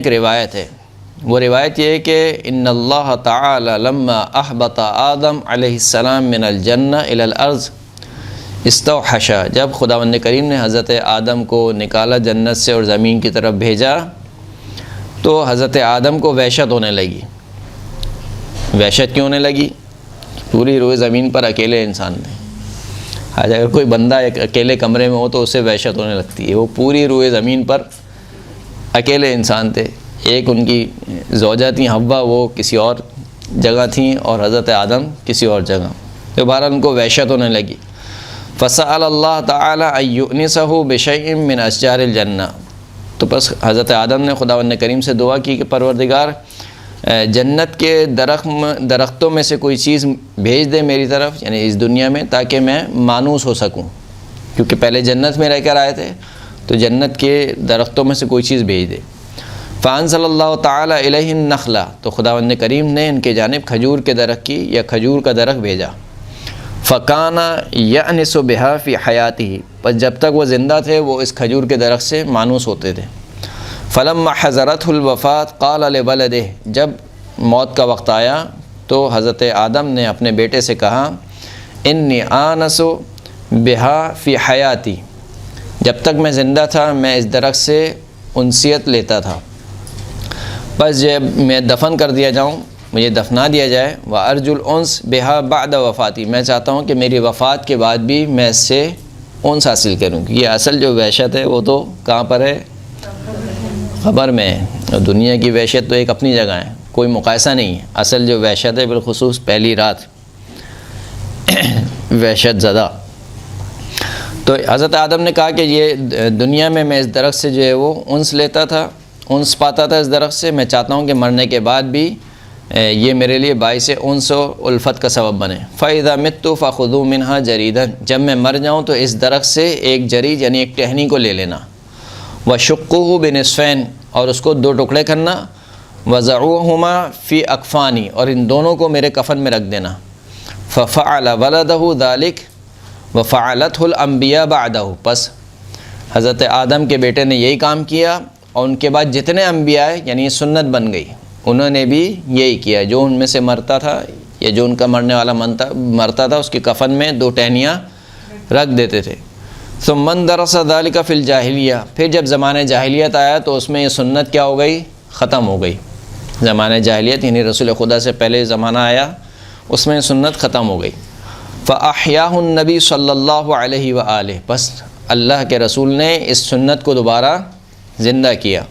ایک روایت ہے، وہ روایت یہ ہے کہ ان اللہ تعالی لما احبط آدم علیہ السلام من الجنہ الی الارض استوحش، جب خداوند کریم نے حضرت آدم کو نکالا جنت سے اور زمین کی طرف بھیجا تو حضرت آدم کو وحشت ہونے لگی۔ وحشت کیوں ہونے لگی؟ پوری روئے زمین پر اکیلے انسان تھے۔ اگر کوئی بندہ ایک اکیلے کمرے میں ہو تو اسے وحشت ہونے لگتی ہے۔ وہ پوری روئے زمین پر اکیلے انسان تھے۔ ایک ان کی زوجہ تھیں حوا، وہ کسی اور جگہ تھیں، اور حضرت آدم کسی اور جگہ۔ تو بہرحال ان کو وحشت ہونے لگی۔ فسأل اللہ تعالی ان یؤنسہ بشیء من اشجار الجنہ، تو بس حضرت آدم نے خداوند کریم سے دعا کی کہ پروردگار جنت کے درختوں میں سے کوئی چیز بھیج دے میری طرف، یعنی اس دنیا میں، تاکہ میں مانوس ہو سکوں، کیونکہ پہلے جنت میں رہ کر آئے تھے، تو جنت کے درختوں میں سے کوئی چیز بھیج دے۔ فانزل اللہ تعالی الیہ النخلہ، تو خداوند کریم نے ان کے جانب کھجور کے درخت کی یا کھجور کا درخت بھیجا۔ فکان یأنس بہا فی حیاتہ، بس جب تک وہ زندہ تھے وہ اس کھجور کے درخت سے مانوس ہوتے تھے۔ فلما حضرتہ الوفات قال لولدہ، جب موت کا وقت آیا تو حضرت آدم نے اپنے بیٹے سے کہا انی آنس بہا فی حیاتی، جب تک میں زندہ تھا میں اس درخت سے انسیت لیتا تھا، بس جب میں دفن کر دیا جاؤں، مجھے دفنا دیا جائے، وارجو الانس بہا بعد وفاتی، میں چاہتا ہوں کہ میری وفات کے بعد بھی میں اس سے انس حاصل کروں۔ یہ اصل جو وحشت ہے وہ تو کہاں پر ہے؟ خبر میں ہے، اور دنیا کی وحشت تو ایک اپنی جگہ ہے، کوئی مقایسہ نہیں ہے۔ اصل جو وحشت ہے بالخصوص پہلی رات وحشت زدہ۔ تو حضرت آدم نے کہا کہ یہ دنیا میں اس درخت سے جو ہے وہ انس لیتا تھا، انس پاتا تھا اس درخت سے، میں چاہتا ہوں کہ مرنے کے بعد بھی یہ میرے لیے باعث انس و الفت کا سبب بنے۔ فَإِذَا مِتُّ فَخُذُوا مِنْهَا جَرِيدًا، جب میں مر جاؤں تو اس درخت سے ایک جرید یعنی ایک ٹہنی کو لے لینا، وَشُقُّهُ بِنِصْفَيْنِ، اور اس کو دو ٹکڑے کرنا، وَضَعُوهُمَا فِي أَكْفَانِ، اور ان دونوں کو میرے کفن میں رکھ دینا۔ فَفَعَلَ وَلَدَهُ ذَلِكَ وَفَعَلَتْهُ الْأَنْبِيَاءُ بَعْدَهُ، پس حضرت آدم کے بیٹے نے یہی کام کیا، اور ان کے بعد جتنے انبیاء ہیں یعنی یہ سنت بن گئی، انہوں نے بھی یہی کیا۔ جو ان میں سے مرتا تھا یا جو ان کا مرنے والا مرتا تھا اس کے کفن میں دو ٹہنیاں رکھ دیتے تھے۔ ثم درس ذلك فی الجاہلیہ، پھر جب زمانہ جاہلیت آیا تو اس میں یہ سنت کیا ہو گئی؟ ختم ہو گئی۔ زمانہ جاہلیت یعنی رسول خدا سے پہلے زمانہ آیا، اس میں یہ سنت ختم ہو گئی۔ فاحیاہ النبی صلی اللہ علیہ وآلہ، بس اللہ کے رسول نے اس سنت کو دوبارہ زندہ کیا۔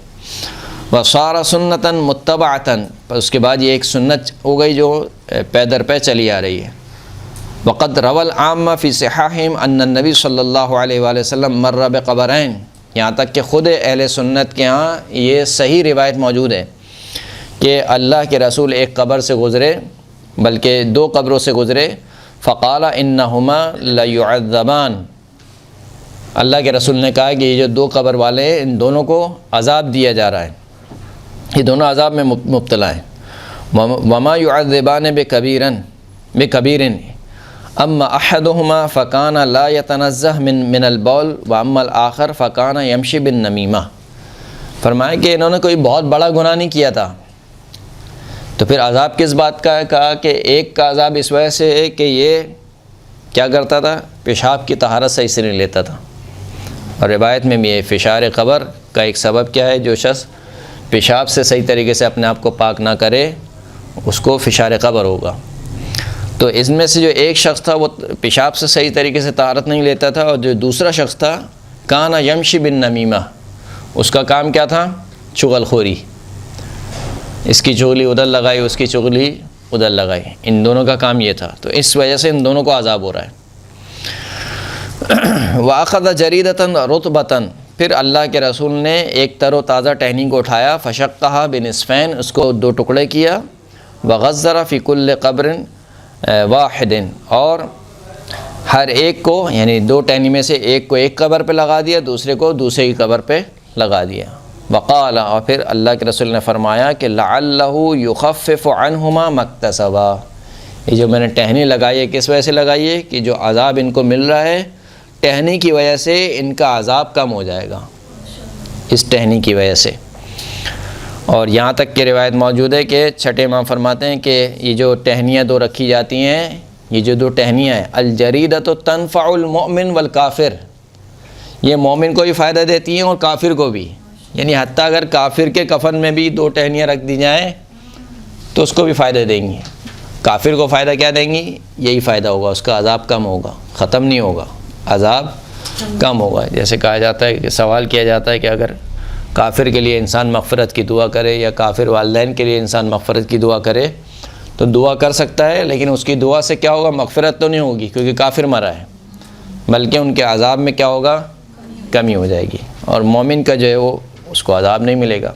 وصار سنتا متبعتا، اس کے بعد یہ ایک سنت ہو گئی جو پے در پے چلی آ رہی ہے۔ وقد روى العامة في صحاحهم ان النبی صلی اللہ علیہ وآلہ وسلم مر بقبرین، یہاں تک کہ خود اہل سنت کے ہاں یہ صحیح روایت موجود ہے کہ اللہ کے رسول ایک قبر سے گزرے، بلکہ دو قبروں سے گزرے، فقال انہما لیعذبان، اللہ کے رسول نے کہا کہ یہ جو دو قبر والے ہیں ان دونوں کو عذاب دیا جا رہا ہے، یہ دونوں عذاب میں مبتلا ہیں۔ وما يعذبان بکبیر اما احدهما فکان لا يتنزہ من البول واما الاخر فکان یمشی بالنمیمہ، فرمایا کہ انہوں نے کوئی بہت بڑا گناہ نہیں کیا تھا، تو پھر عذاب کس بات کا ہے؟ کہا کہ ایک کا عذاب اس وجہ سے ہے کہ یہ کیا کرتا تھا؟ پیشاب کی طہارت صحیح سے نہیں لیتا تھا، اور روایت میں بھی یہ فشار قبر کا ایک سبب کیا ہے؟ جو شخص پیشاب سے صحیح طریقے سے اپنے آپ کو پاک نہ کرے اس کو فشار قبر ہوگا۔ تو اس میں سے جو ایک شخص تھا وہ پیشاب سے صحیح طریقے سے طہارت نہیں لیتا تھا، اور جو دوسرا شخص تھا کانا یمشی بالنمیمہ، اس کا کام کیا تھا؟ چغل خوری، اس کی چغلی ادھر لگائی، اس کی چغلی ادھر لگائی، ان دونوں کا کام یہ تھا، تو اس وجہ سے ان دونوں کو عذاب ہو رہا ہے۔ وَأَخَذَ جَرِيدَةً رُطْبَةً، پھر اللہ کے رسول نے ایک تر و تازہ ٹہنی کو اٹھایا، فشقها بنصفین، اس کو دو ٹکڑے کیا، وغزر فی کل قبر واحد، اور ہر ایک کو یعنی دو ٹہنی میں سے ایک کو ایک قبر پہ لگا دیا، دوسرے کو دوسرے کی قبر پہ لگا دیا۔ وقال، اور پھر اللہ کے رسول نے فرمایا کہ لعلہ یخفف عنہما مکتسبا، یہ جو میں نے ٹہنی لگائی ہے کس وجہ سے لگائی ہے؟ کہ جو عذاب ان کو مل رہا ہے ٹہنی کی وجہ سے ان کا عذاب کم ہو جائے گا، اس ٹہنی کی وجہ سے۔ اور یہاں تک کہ روایت موجود ہے کہ چھٹے امام فرماتے ہیں کہ یہ جو ٹہنیاں دو رکھی جاتی ہیں، یہ جو دو ٹہنیاں ہیں، الجریدۃ تنفع المؤمن والکافر، یہ مومن کو بھی فائدہ دیتی ہیں اور کافر کو بھی، یعنی حتیٰ اگر کافر کے کفن میں بھی دو ٹہنیاں رکھ دی جائیں تو اس کو بھی فائدہ دیں گی۔ کافر کو فائدہ کیا دیں گی؟ یہی فائدہ ہوگا، اس کا عذاب کم ہوگا، ختم نہیں ہوگا، عذاب کم ہوگا۔ جیسے کہا جاتا ہے کہ سوال کیا جاتا ہے کہ اگر کافر کے لیے انسان مغفرت کی دعا کرے یا کافر والدین کے لیے انسان مغفرت کی دعا کرے تو دعا کر سکتا ہے، لیکن اس کی دعا سے کیا ہوگا؟ مغفرت تو نہیں ہوگی کیونکہ کافر مرا ہے، بلکہ ان کے عذاب میں کیا ہوگا؟ کمی ہو جائے گی، اور مومن کا جو ہے وہ اس کو عذاب نہیں ملے گا۔